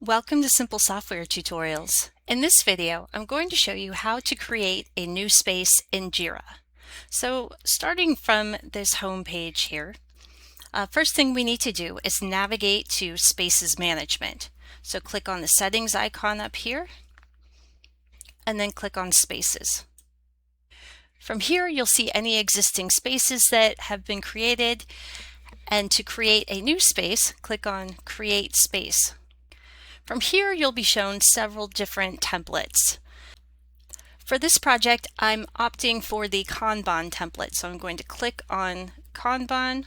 Welcome to Simple Software Tutorials. In this video, I'm going to show you how to create a new space in Jira. So starting from this home page here, first thing we need to do is navigate to Spaces Management. So click on the settings icon up here and then click on Spaces. From here, you'll see any existing spaces that have been created, and to create a new space, click on Create Space. From here, you'll be shown several different templates. For this project, I'm opting for the Kanban template, so I'm going to click on Kanban.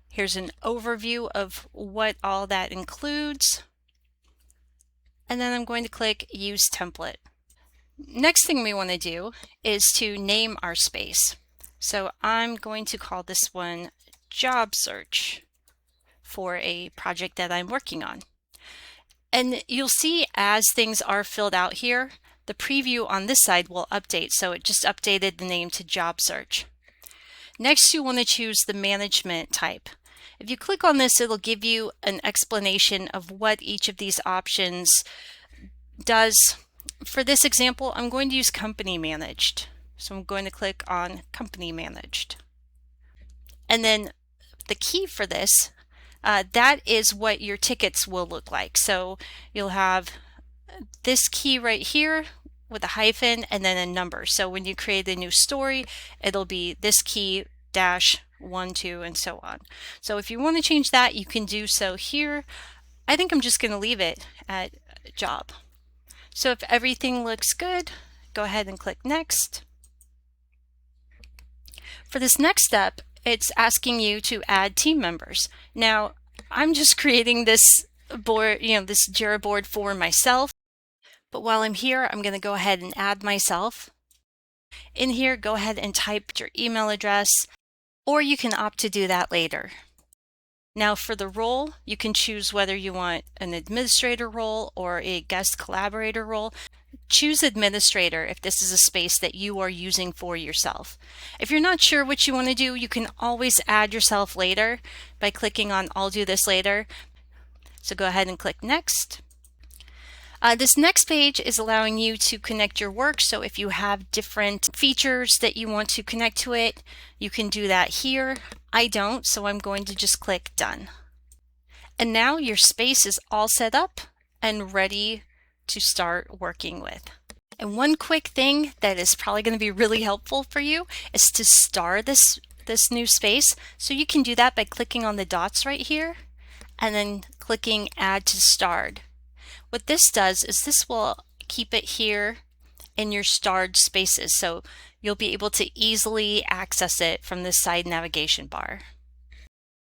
Here's an overview of what all that includes, and then I'm going to click Use Template. Next thing we want to do is to name our space. So I'm going to call this one Job Search for a project that I'm working on. And you'll see as things are filled out here, the preview on this side will update. So it just updated the name to Job Search. Next, you want to choose the management type. If you click on this, it'll give you an explanation of what each of these options does. For this example, I'm going to use Company Managed. So I'm going to click on Company Managed. And then the key for this, that is what your tickets will look like. So you'll have this key right here with a hyphen and then a number. So when you create a new story, it'll be this key -1, 2, and so on. So if you want to change that, you can do so here. I think I'm just going to leave it at job. So if everything looks good, go ahead and click Next. For this next step, it's asking you to add team members. Now, I'm just creating this board, this Jira board for myself. But while I'm here, I'm going to go ahead and add myself. In here, go ahead and type your email address, or you can opt to do that later. Now for the role, you can choose whether you want an administrator role or a guest collaborator role. Choose administrator if this is a space that you are using for yourself. If you're not sure what you want to do, you can always add yourself later by clicking on I'll do this later. So go ahead and click Next. This next page is allowing you to connect your work. So if you have different features that you want to connect to it, you can do that here. I don't, so I'm going to just click Done. And now your space is all set up and ready to start working with. And one quick thing that is probably going to be really helpful for you is to star this new space. So you can do that by clicking on the dots right here and then clicking Add to Starred. What this does is this will keep it here in your starred spaces, so you'll be able to easily access it from this side navigation bar.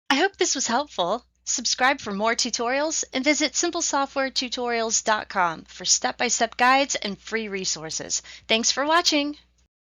I hope this was helpful. Subscribe for more tutorials and visit simplesoftwaretutorials.com for step-by-step guides and free resources. Thanks for watching!